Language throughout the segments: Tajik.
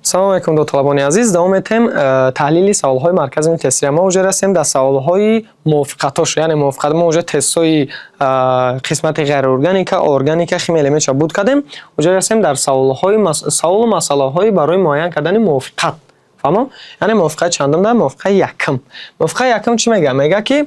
салом алейкум до талабони азиз. давом метем таҳлили саволҳои маркази тестия. мо уже расем дар саволҳои мувофиқатош, яъне мувофиқат мо уже тестҳои қисмати ғайриорганика, органика, химия элементша буд кардем. уже расем дар саволу масъалаҳои барои муайян кардани мувофиқат. фаҳмо? яъне мувофиқат чандум дар мувофиқаи якум. мувофиқаи якум чӣ мега? мега ки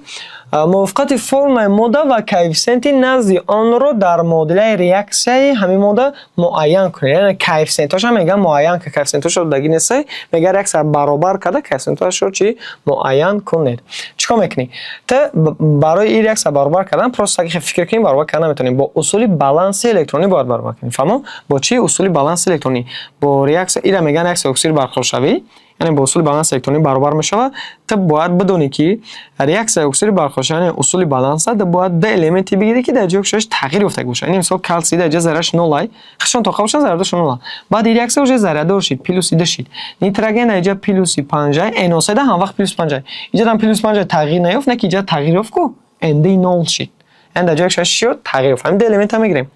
мувофиқати формулаи модда ва коэффициенти назди онро дар модулаи реаксияи ҳамин модда муайян кунед. яъне коэффициенташа мега муайян ки коэффициенташро даги несай, мега реаксия баробар карда коэффициенташро чӣ муайян кунед. чикор мекунӣ? Та барои ин реаксия баробар кардан просто аги фикр кунӣ баробар кардан наметавонӣ. бо усули баланси электронӣ бояд баробар кунӣ. фаҳмо? бо чӣ усули баланси электронӣ? бо реаксия ира меган реаксия оксиди бархӯршавӣ, яъне бо усули баланси электронӣ баробар мешавад. та бояд бидонӣ ки реаксия оксиди бархӯршавӣ, яъне усули баланса, да бояд ду элементи бигирӣ ки дар ҷои оксидаш тағйир ёфтагӣ бошад. яъне мисол калсий дар ҷои зарядаш 0 хишон тоқа бошад, зарядаш 0. баъд ин реаксия уже заряддор шид, плюси 2 шид. нитроген дар ҷои плюси 5 NO3 да ҳамвақт плюс 5. инҷа дар плюс 5 тағйир наёфт, не ки инҷа тағйир ёфт ку ND 0 шид. яъне дар ҷои оксидаш чӣ шуд? тағйир ёфт. ҳамин ду элементам мегирем.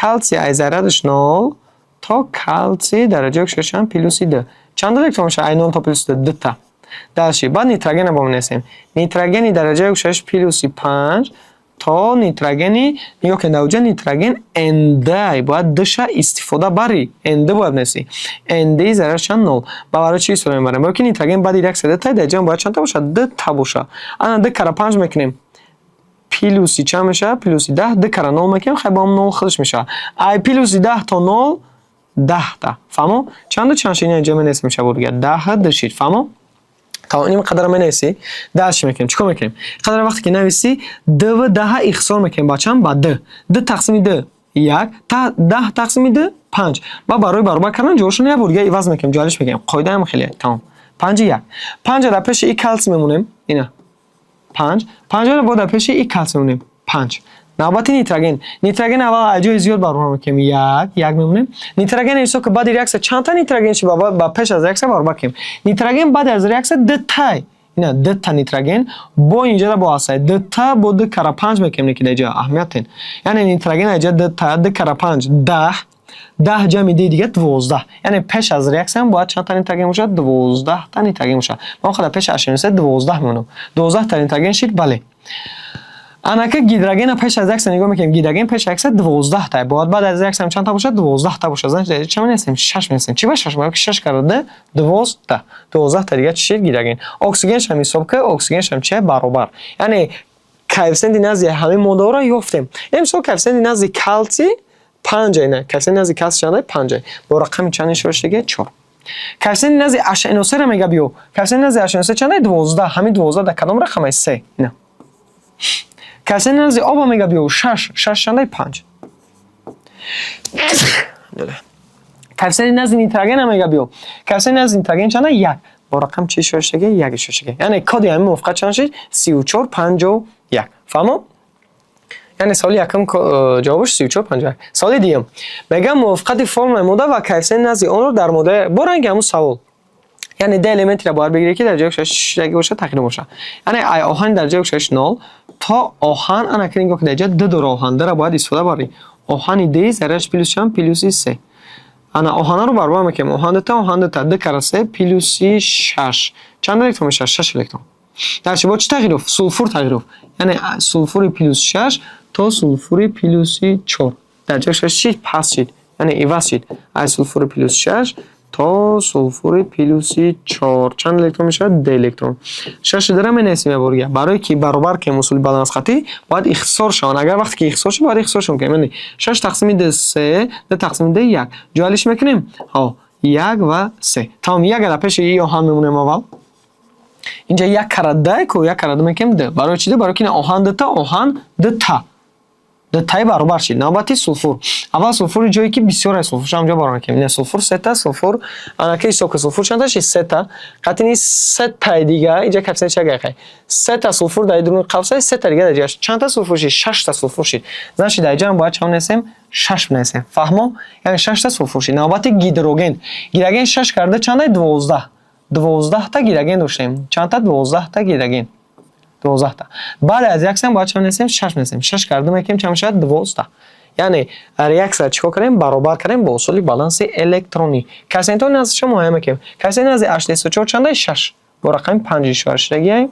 калсий аз зарядаш 0 то калсий дар ҷои оксидаш плюси 2. чанд электрон мешавад? ай 0 то плюси 2 та. далши баъд нитрогенро бо менависем. нитрогени дараҷаи оксидаш плюси 5 то нитрогени нигоҳ кунед, дар оҷа нитроген ND бояд дша истифода бари ND бояд нависи. ND зарараш чанд 0. ба барои чӣ истифода мебарем? барои ки нитроген баъди реаксия д дар ҷа бояд чанд та бошад? 2 та бошад. ана 2 кара 5 мекунем. плюси чанд мешавад? плюси 10. 2 кара 0 мекунем, хай бо 0 худаш мешавад. ай плюси 10 то 0 10 та. фаҳмо? чанду чанд шид инҷа менависем мешавад дига 10 2 шид. фаҳмо? тамом ин қадар менависи 10 шид мекунем. чикор мекунем? қадар вақте ки нависи 2 ва 10 ихтисор мекунем ба чанд? ба 2. 2 тақсими 2 1 та 10 тақсими 2 5. ба барои баробар кардан ҷоашон як бор дига иваз мекунем, ҷоалиш мекунем. қоида ҳам хеле тамом. 5 1. 5 дар пеши ин калсий мемонем. ина 5. 5 ро дар пеши ин калсий мемонем. 5. навбати нитроген. нитроген аввал аз ҷои зиёд баробар мекунем. 1 мемонем. нитроген ҳисоб ки баъди реаксия чанд та нитроген ши ба пеш аз реаксия баробар кунем. нитроген баъд аз реаксия 2 та. ина 2 та нитроген бо инҷа бо асай 2 та бо 2 кара 5 мекунем ки дар ҷа аҳамият тен. яъне нитроген аз ҷа 2 та 2 кара 5 10. 10 ҷамъи дига 12. яъне пеш аз реаксия бояд чанд та нитроген бошад? 12 та нитроген бошад. мо худа пеш аз 12 мемонем. 12 та нитроген шид, бале. анака гидрогена пеш аз реаксия нигоҳ мекунем. гидроген пеш аз реаксия 12 та. бояд баъд аз реаксия чанд та бошад? 12 та бошад. значит чӣ менависем? 6 менависем. чӣ ба 6? барои 6 карда 12 та. 12 та дига чӣ шид? гидроген. оксигенш ҳам ҳисоб ки оксигенш ҳам чӣ? баробар. яъне коэффициенти назди ҳамин моддаҳоро ёфтем. мисол коэффициенти назди калсий 5 ина. коэффициенти назди калсий чанд? 5. бо рақами чанд нишон шудага? 4. коэффициенти назди HNO3 ро мега биё. коэффициенти назди HNO3 чанд? 12. ҳамин 12 дар кадом рақам? 3. ина. коэффициенти назди об мега биё 6. 6 чанд? 5. коэффициенти назди нитроген мега биё. коэффициенти назди нитроген чанд? 1. бо рақам чӣ шудаштага? 1 шудаштага. яъне коди ҳамин мувофиқат чанд шид? 34 51. фаҳмо? яъне соли якум ҷавобаш 34 51. соли дуюм мегам мувофиқати формулаи модда ва коэффициенти назди онро дар модда бо ранги ҳамун савол. яъне д элементиро бояд бигирӣ ки дар ҷои оксидаш шудаги бошад, тағйир бошад. яъне ай оҳан дар ҷои оксидаш 0 то оҳан ана ки нигоҳ ки дар ҷои 2 дора оҳан дара бояд истифода барӣ. оҳани д зарядаш плюс чанд? плюси 3. ана оҳанаро баробар мекунем. оҳан 2 та 2 кара 3 плюси 6. чанд электрон мешавад? 6 электрон. дарчи бо чӣ тағйир ёфт? сулфур тағйир ёфт. яъне сулфури плюс 6 то сулфури плюси 4. дар ҷои оксидаш чӣ? паст шид. яъне иваз шид. аз сулфури плюс 6 то сулфури плюси 4. чанд электрон мешавад? 2 электрон. 6 дара менависем я борга. барое ки баробар кунем усули баланс хати бояд ихтисор шаванд. агар вақте ки ихтисор шуд бояд ихтисор шаванд. яъне 6 тақсими 2 3 2 тақсими 2 1. ҷоалиш мекунем. ҳо 1 ва 3. тамом. 1 дар пеши ин оҳан мемонем аввал. инҷа 1 кара 2 ку 1 кара 2 мекунем 2. барои чӣ 2? барои ки оҳан 2 та оҳан 2 та. 2 таи баробар шид. навбати сулфур. аввал сулфури ҷое ки бисёр аз сулфур ҳамҷа баробар мекунем. не сулфур 3 та сулфур анака ҳисоб ки сулфур чанд та шид? 3 та. қатини 3 таи дига инҷа коэффициент чӣ гахай? 3 та сулфур дар дуруни қавсай 3 та дига дар ҷояш чанд та сулфур шид? 6 та сулфур шид. значит дар ҷа бояд чанд нависем? 6 нависем. фаҳмо? яъне 6 та сулфур шид. навбати гидроген. гидроген 6 карда чанд? 12. 12 та гидроген доштем. чанд та? 12 та гидроген. 12 та. баъд аз реаксия бояд чанд нависем? 6 нависем. 6 карда мекунем чанд мешавад? 12. یعنی ریاکسیا چیکار کردیم؟ برابر کردیم با اصول بالانس الکترونی. کسنتون نزد چه مهمه که کسی نزد 824 چنده 6 با رقم 5 دیگه.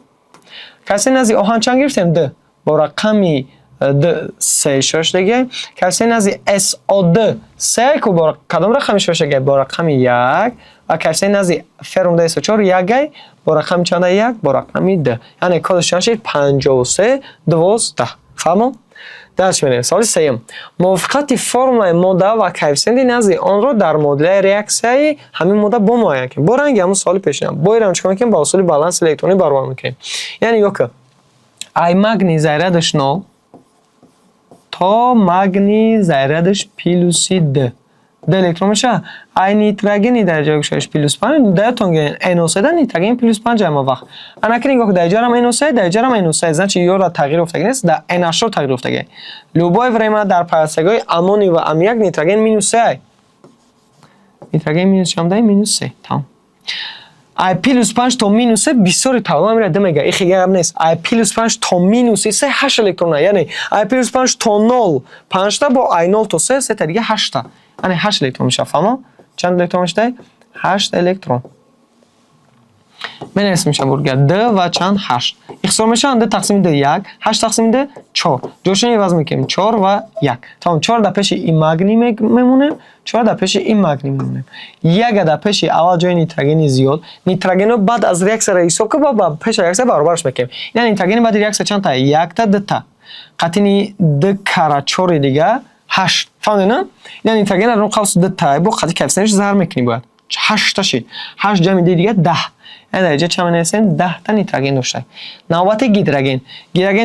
کسی نزد آهن چند گرفتیم د با رقم د 3 دیگه. کسی نزد اس او د 3 کو با کدام رقم شش دیگه با رقم 1 و کسی نزد فرم 24 1 با رقم چنده 1 با رقم د. یعنی کدش چند شد 53 12. فهمو؟ درس می‌ریم. سوال سوم. موافقت فرمول ماده و کوفیسینت نزد آن را در معادله ریاکسیای همین ماده بمایید که با رنگ همون سوال پیشینم. با ایران چیکار می‌کنیم؟ با اصول بالانس الکترونی برابر می‌کنیم. یعنی یا که ای مگنی ضررش 0 تا مگنی ضررش پلوسی د الکترون میشه. ای نیتروژنی در جای گوشش پلوس 5 ده تونگه NO3 ده نیتروژن پلوس 5 اما وقت انا که نگاه در جرم NO3 در جرم NO3 زنچ یو را تغییر افتاده نیست در NH رو تغییر افتاده. لوبای ورما در پرستگاه امونی و ام1 نیتروژن مینوس 3 نیتروژن مینوس چند ده مینوس 3 تمام. ای پلوس 5 تا مینوس 3 بسیار تمام میره دمیگه این خیلی هم نیست. ای پلوس 5 تا مینوس 3 8 الکترون یعنی ای پلوس 5 تا 0 5 تا با ای 0 تا 3 3 تا دیگه 8 تا یعنی 8 الکترون میشه. فهمو؟ چند الکترون میشه؟ 8 الکترون. من اسم میشه برگرد د و چند 8 اختصار میشه د تقسیم د 1 8 تقسیم د 4 جوشن عوض میکنیم 4 و 1 تمام. 4 در پیش این مگنی میمونه 4 در پیش این مگنی میمونه 1 در پیش اول جای نیتروژن زیاد نیتروژن رو بعد از ریاکسیون حساب که با پیش ریاکسیون برابرش میکنیم. یعنی نیتروژن بعد ریاکسیون چند تا 1 تا 2 تا قطعنی د کارا 4 دیگه 8 فهمیدین نه؟ یعنی نیتروژن رو قوس 2 تا با قطع کوفیسینتش ظاهر میکنیم باید 8 تا شید 8 جمع دیگه 10 درجه چند نویسیم 10 تا نیتروژن داشته. نوبت گیدروژن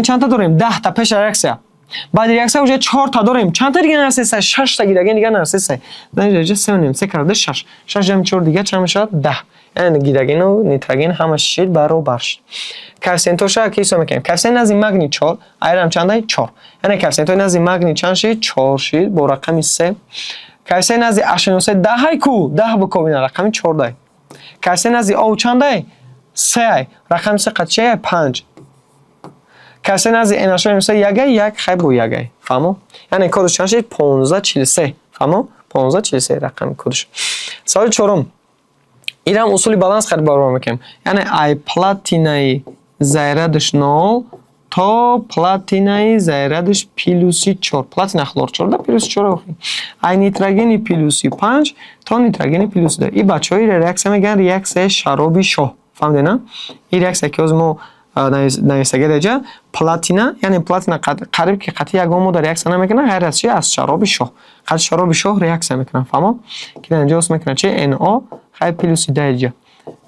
چند تا داریم 10 تا پیش ریاکسیون بعد ریاکسیون وجه 4 تا داریم چند تا دیگه نرسیده 6 تا گیدروژن دیگه نرسیده درجه 3 3 کرده 6 جمع 4 دیگه چند میشه 10 یعنی گیدروژن و نیتروژن همش شید برابر شد. کوفیسینتش رو کی حساب میکنیم؟ کوفیسینت نزد مگنی 4 ایرام چنده 4 یعنی کوفیسینت نزد مگنی چند شید 4 شید با رقم 3 کوفیسینت نزد اشنوس 10 کو 10 بکوبین رقم 14 کوفیسینت نزد او چنده 3 رقم 3 قطعه 5 کوفیسینت نزد انرژی 1 خیلی با 1 فهمو؟ یعنی کدش چند شید 1543 فهمو؟ 1543 رقم کدش. سوال چهارم ایران اصول بالانس خیلی برابر میکنیم. یعنی ای پلاتینای ضررش 0 تا پلاتینای ضررش پلوسی 4 پلاتینا خلور 4 پلوس 4 ای نیتروژن پلوسی 5 تا نیتروژن پلوس 2 این بچهای ریاکسیون میگن ریاکسیون شرابی شاه فهمیدین نه؟ این ریاکسیون که از ما نویسنده درجه پلاتینا یعنی پلاتینا قریب که قطعی یک مو در ریاکسیون میکنه هر از چی از شراب شاه قطع شراب شاه ریاکسیون میکنه فهمو؟ که اینجا اسم میکنه چه NO خیلی پلوسی درجه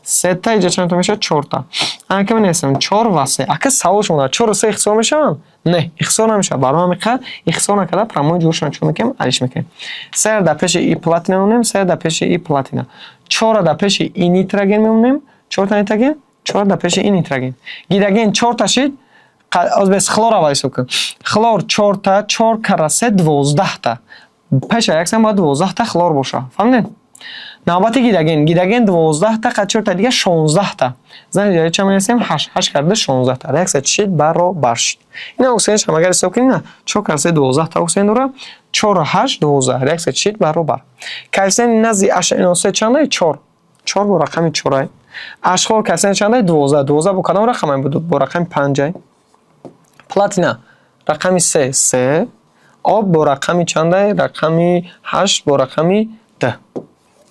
3 تا اینجا چند تا میشه 4 تا انا که من نیستم 4 و 3 اگه سوال شما 4 و 3 اختصار میشن نه اختصار نمیشه برام میخواد اختصار نکرده پرامون جورشون چون میکنیم علیش میکنیم 3 در پیش ای پلاتینا میمونیم 3 در پیش ای پلاتینا 4 در پیش ای نیتروژن میمونیم 4 تا نیتروژن 4 در پیش ای نیتروژن گیدروژن 4 تا شید از بس خلور اول حساب کن خلور 4 تا 4 کره 3 12 تا پیش ریاکسیون باید 12 تا خلور باشه فهمیدین؟ نوبت گیدروژن 12 تا قطع تا دیگه 16 تا زن جای چه میرسیم 8 کرده 16 تا ریاکسیون چید برابر شد. این اکسیژنش هم اگر حساب کنیم نه 4 کرده 12 تا اکسیژن داره 4 و 8 12 ریاکسیون چید برابر کوفیسینت نزد HNO3 چنده 4 با رقم 4 اشخور کوفیسینت چنده 12 با کدام رقم بود با رقم 5 پلاتینا رقم 3 آب با رقم چنده رقم 8 با رقم 10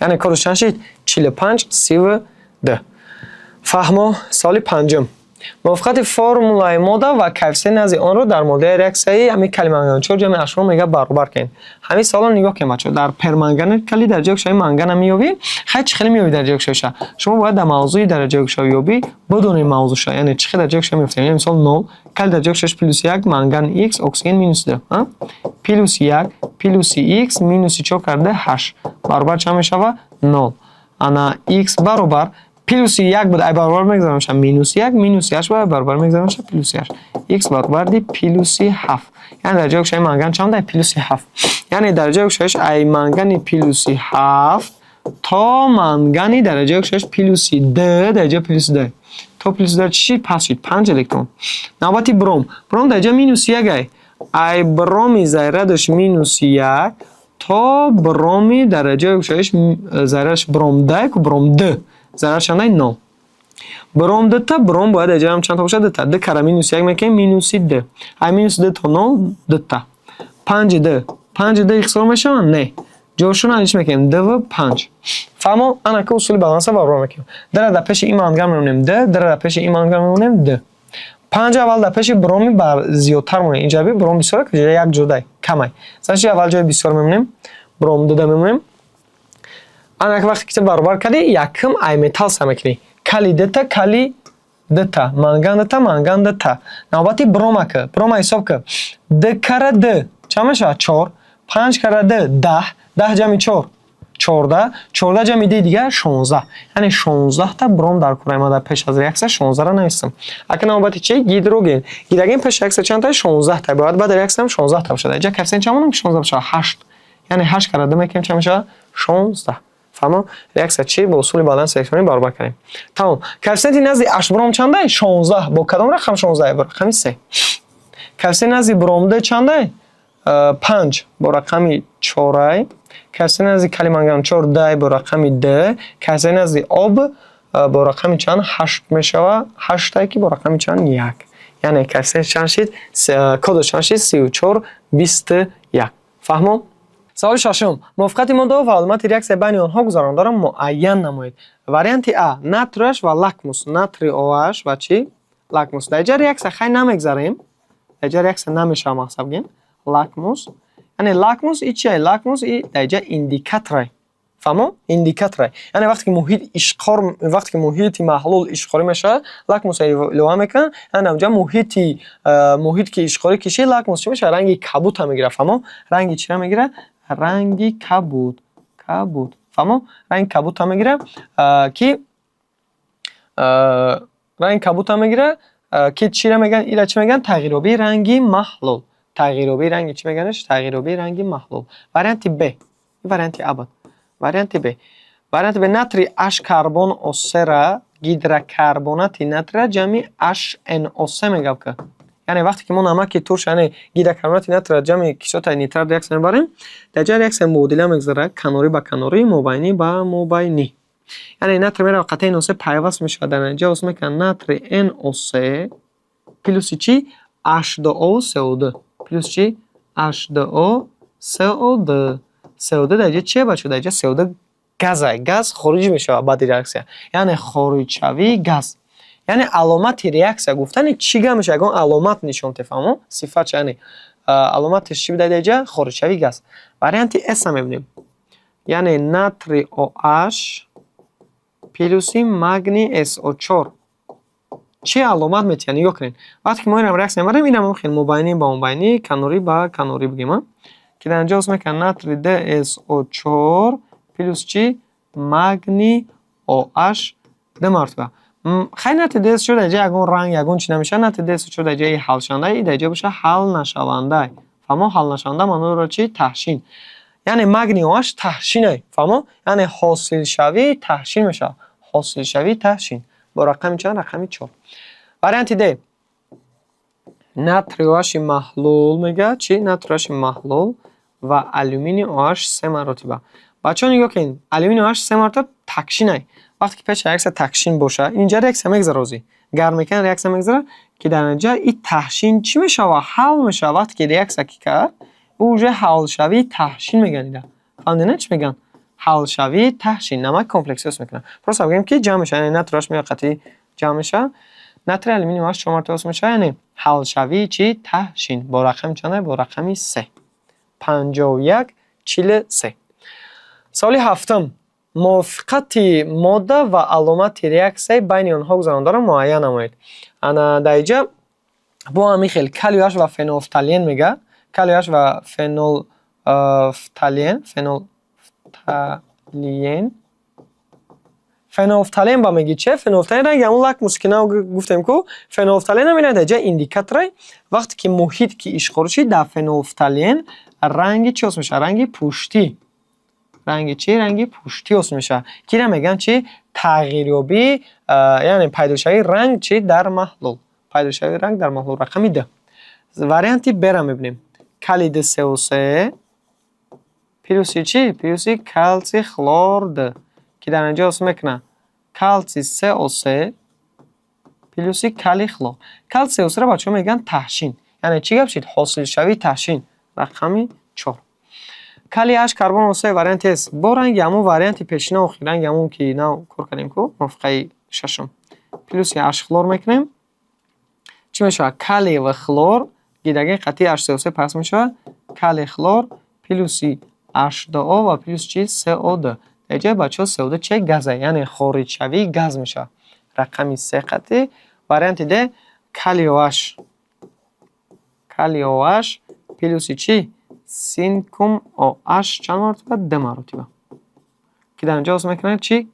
یعنی کدش چند شید 45 32 فهمو؟ سال پنجم موافقت فرمولای ماده و کوفیسینت نزد آن رو در معادله ریاکسیایی همین کلی منگن 4 جمع اشرام میگه برابر کنید. همین سالا نگاه کنید بچه‌ها در پرمنگن کلی درجه گشایی منگن میابی خیلی میابی درجه گشایش شما باید در موضوع درجه گشایی یابی بدون موضوعش یعنی چه درجه گشایی میفتین یعنی مثلا 0 کل درجه گشایش پلوس 1 منگن x اکسیژن مینوس 2 پلوس 1 پلوس x مینوس 4 کرده 8 برابر چند میشه 0 انا x برابر پلوس 1 بود ای برابر میگذارم میشه مینوس 1 مینوس 8 برابر میگذارم میشه پلوس 8 x برابر دی پلوس 7 یعنی درجه گشایی منگن چند ده پلوس 7 یعنی درجه گشایش ای منگن پلوس 7 تا منگن درجه گشایش پلوس 2 درجه پلوس 2 تا پلوس 2 چی پس شد 5 الکترون. نوبتی بروم درجه مینوس 1 ای ذرهش مینوس یک تا برومی درجه گشایش ذرهش بروم ده که بروم ده ذرهش چنده؟ 9. بروم ده تا بروم باید اجاره هم چند تا باشه؟ ده تا. ده کره مینوس یک میکنیم مینوسی ده. ای مینوس ده تا 9 ده تا. 5 ده اختصار میشه؟ نه. جورشون انش میکنیم ده و 5. فهمو؟ انا که اصول بالانس وابرو میکنیم. در پیش این مانگا میمونیم ده. در پیش این مانگا میمونیم ده. 5 اول در پیش برومی بر زیادتر مونه. اینجا بی بروم بسیار که جای یک جدای کمی. سنش اول جای بسیار میمونیم. بروم ده میمونیم. انا که وقتی که برابر کردی یکم ای متال سمکنی. کلی دتا کلی دتا مانگان دتا. نوبتی بروم که بروم حساب که ده کره ده چه میشه؟ 4. 5 کره ده 10 جمعی 4 14 جمعی ده دیگه 16. یعنی 16 تا بروم در کره ما در پیش از ریاکس 16 را نوشتم. اگه نوبتی چی گیدروگن پیش ریاکس چند تا 16 تا باید بعد ریاکس هم 16 تا باشه. اینجا کوفیسینت چمون 16 باشه 8. یعنی 8 کره ده میکنیم چه میشه؟ 16. فهمو؟ ریاکس چی با اصول بالانس الکترونی برابر کنیم. تمام. کوفیسینت نزدیک 8 بروم چنده؟ 16. با کدام رقم 16 با رقم 3. کوفیسینت نزدیک بروم ده چنده؟ 5 با رقم 4. کوفیسینت نزدیک کلی مانگان 4 10 با رقم 10. کوفیسینت نزدیک آب با رقم چند 8 میشه. 8 تا که با رقم چند 1. یعنی کوفیسینت چند شد؟ کدش چند شد؟ 34 21. فهمو؟ سوال ششم. موافقت ماده و علامت ریاکس بین آنها گذرانده را معین نمایید. واریانت ا ناتریش و لاکموس. ناتری OH و چی؟ لاکموس. در اینجا ریاکس خیلی نمیگذاریم. در اینجا ریاکس نمیشه ما حساب کنیم. لاکموس. یعنی لاکموس ای چیه؟ لاکموس ای در اینجا ایندیکاتوره. فهمو؟ ایندیکاتوره. یعنی وقتی که محیط اشقار وقتی که محیط محلول اشقاری میشه لاکموس الوه میکنه. یعنی اونجا محیط که اشقاری کشه لاکموس چی میشه؟ رنگی کبود میگیره. فهمو؟ رنگی چی میگیره؟ رنگی کبود. فهمو؟ رنگ کبود میگیره که رنگ کبود میگیره که چی را میگن؟ اینا چی میگن؟ تغییرابی رنگی محلول. تغییرابی رنگی چی میگنش؟ تغییرابی رنگی محلول. واریانت ب. واریانت ا بود. واریانت ب ناتری اش کربن او3 را گیدروکربنات ناتری جمع HNO3 میگم که یعنی وقتی که ما نمک ترش یعنی گیدروکربنات ناتری جمع کیسات نیتر ریاکشن میبریم در جای ریاکشن معادله میگذره کناری با کناری مباینی با مباینی. یعنی ناتری میره قطعه NO3 پیوست میشه در اینجا اسم میکنن ناتری NO3 پلوس چی؟ H2O CO2 پلوس چی؟ H2O CO2 CO2 در اینجا چیه بچه؟ در اینجا CO2 گازه. گاز خارج میشه بعد ریاکسیون. یعنی خارج شوی گاز. یعنی علامت ریاکسیون گفتن چی میشه؟ اگه علامت نشون تفهمو صفت یعنی علامتش چی در اینجا؟ خارج شوی گاز. واریانت اس هم میبینیم. یعنی ناتری OH پلوس مگنی SO4 چه علامت میتونی یا کنین؟ وقتی که ما این ریاکسیون میبریم اینم ممکن مباینی با مباینی کناری با کناری بگیم که در اینجا اسم میکنن ناتری DSO4 پلوس چی؟ مگنی OH ده مرتبه. خیلی ناتری DSO4 در اینجا یگون رنگ یگون چی نمیشه. ناتری DSO4 در اینجا حل شونده ای در اینجا باشه حل نشونده. فهمو؟ حل نشونده منو رو چی؟ تحشین. یعنی مگنی OH تحشینه. فهمو؟ یعنی حاصل شوی تحشین میشه. حاصل شوی تحشین با رقم چند؟ رقم 4. واریانت د ناتری OH محلول میگه چی؟ ناتری OH محلول و آلومینیوم OH 3 مرتبه. بچه‌ها نگاه کنین آلومینیوم OH 3 مرتبه تکشینه. وقتی که پیش ریاکس تکشین باشه اینجا ریاکس میگذره روزی گرم میکنه ریاکس میگذره که در اینجا این تحشین چی میشه و حل میشه. وقتی که ریاکس کی کرد اونجا حل شوی تحشین میگن. اینا فهمیدین چی میگن؟ حل شوی تحشین. نمک کمپلکسیوس میکنه. پس بگیم که جمع میشه یعنی ناتری OH میاد قطعی جمع میشه. ناتری آلومینیوم OH 4 مرتبه میشه یعنی حل شوی چی؟ تحشین با رقم چنده؟ با رقم 3. 51 43. سوال هفتم. موافقت ماده و علامت ریاکسیون بین آنها گذرانده را معین نمایید. انا در اینجا با همین خیلی کالیوش و فنولفتالین میگه. کالیوش و فنولفتالین با میگی چه؟ فنولفتالین رنگ همون لاکموس که نه گفتیم که فنولفتالین هم اینه در اینجا ایندیکاتوره. وقتی که محیط که اشغال شد در فنولفتالین رنگ چی میشه؟ رنگ پوشتی. رنگ چی؟ رنگ پوشتی اسم میشه. کی را میگن چی؟ تغییریابی یعنی پیدا شوی رنگ چی در محلول. پیدا شوی رنگ در محلول رقم 10. варианти б-ра мебинем. Калий д СО3 плюси чӣ? Плюси калций хлор д ки дар инҷо ҳосил мекунад калций СО3 плюси калий хлор. Калций СО3 ро бачаҳо мегӯянд таҳшин. Яъне чӣ гап шид? ҳосилшавии таҳшин. Рақами 4. Калий H карбон ОС варианти S. Бо ранги ҳамон варианти пешина охир ранги ҳамон ки нав кор кардем ку мувофиқаи шашум. Плюси H хлор мекунем. Чӣ мешавад? Калий ва хлор гидаги қатъи HCO3 пас мешавад. Калий хлор плюси H2O ва плюс чӣ? CO2. Дар ҷои бачаҳо CO2 чӣ? Газа, яъне хориҷшавии газ мешавад. Рақами 3 қатъи. Варианти D калий OH. Калий OH плюси чӣ? Синкум OH чанд маротиба? 2 маротиба. Ки дар инҷо ҳосил мекунад чӣ?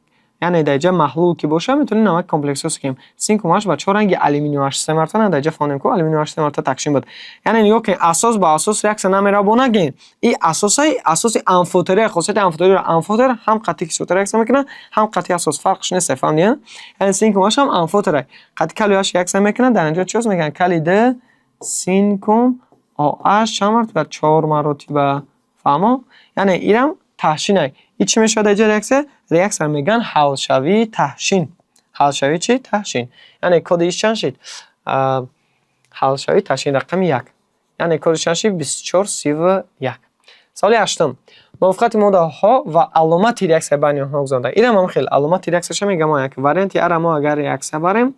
Яъне дар ҷои маҳлул ки боша метавонем намак комплексиро сикем. Синкум OH ба 4 ранги алюминий OH 3 марта на дар ҷои фонем ку алюминий OH 3 марта такшин буд. Яъне нигоҳ кунед асос ба асос реаксия намера бо наген. И асоси амфотери хосияти амфотери амфотер ҳам қатъи кислота реаксия мекунад, ҳам қатъи асос фарқш нест. Фаҳмидед? Яъне синкум OH ҳам амфотер қатъи калий OH реаксия мекунад. Дар инҷо чӣ ҳосил мекунад? Калий Д синкум OH чанд маротиба? 4 маротиба. Фаҳмо? Яъне ирам таҳшинай. И чӣ мешавад дар ҷои реаксия? Реаксия мегӯянд ҳалшавии таҳшин. Ҳалшавии чӣ? Таҳшин. Яъне коди иш чанд шид? Ҳалшавии таҳшин рақами 1. Яъне коди чанд шид? 2431. Саволи 8. Мувофиқати моддаҳо ва аломати реаксия байни онҳо гузаронда. Инам ҳам хел аломати реаксияша мегӯям ки варианти А ра мо агар реаксия барем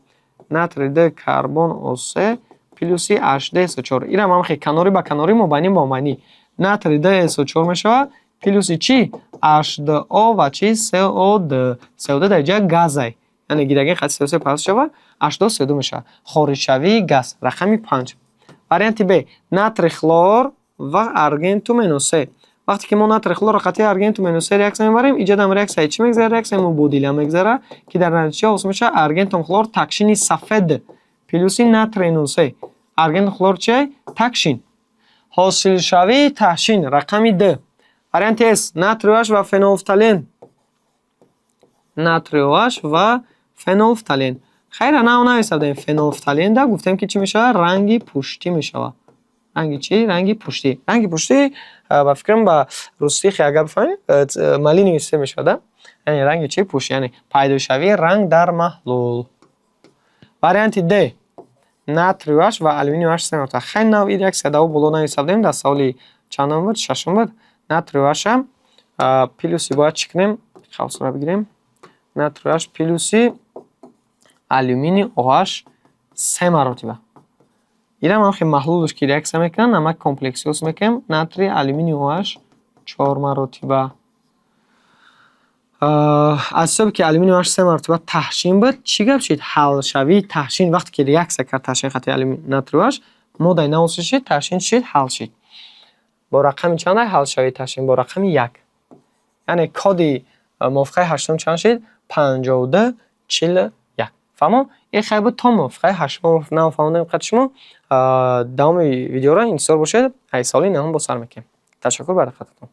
натрий Д карбон ОС плюси HDSO4. Инам ҳам хел канори ба канори мобайни ба мобайни. Натрий DSO4 мешавад плюси чӣ? H2O ва чӣ? CO2. CO2 дар ҷои газай. Яъне гидаги қатъи CO3 пас шава H2O CO2 мешавад. Хориҷшавии газ. Рақами 5. Варианти Б. Натрий хлор ва аргенту минус-3. Вақте ки мо натрий хлорро қатъи аргенту минус-3 реаксия мебарем, инҷо реаксия чӣ мегзара? Реаксия мубодила мегзара ки дар натиҷа ҳосил мешавад аргентум хлор такшини сафед плюси натрий 0. Аргентум хлор чӣ? Такшин. ҳосилшавии таҳшин. Рақами Д. Варианти С. Натрий OH ва фенолфтален. Натрий OH ва фенолфтален. Хайра нав нависадем фенолфтален да гуфтем ки чӣ мешавад? Ранги пуштӣ мешавад. ранги чӣ? Ранги пуштӣ. Ранги пуштӣ ба фикрам ба русихи агар бифаҳмем малӣ нависта мешавад да? Яъне ранги чӣ? Пуштӣ. Яъне пайдошавии ранг дар маҳлул. Варианти Д. Натрий OH ва алюминий OH 3 марта. Хайн навъи реаксия даво боло нависадем дар саволи чандум буд? Шашум буд. Натрий OH плюси бояд чӣ кунем? Хавсура бигирем. Натрий OH плюси алюминий OH 3 маротиба. Инам ҳам хел маҳлулш ки реаксия мекунад, намак комплекси ҳосил мекунем. Натрий алюминий OH 4 маротиба. аз ҳисоби ки алюминий OH 3 маротиба таҳшин буд, чӣ гап шид? ҳалшавии таҳшин. вақте ки реаксия кард таҳшин қатъи алюминий натрий OH моддаи нав ҳосил шид, таҳшин шид, ҳал шид. Бо рақами чанд ҳалшавии таҳшин? Бо рақами 1. яъне коди мувофиқаи ҳаштум чанд шид? 5241. фаҳмо? ин хай буд то мувофиқаи ҳаштум нав фаҳмондем қад шумо. давоми видеоро интизор бошед. ҳай соли навум бо сар мекунем. ташаккур ба диққататон.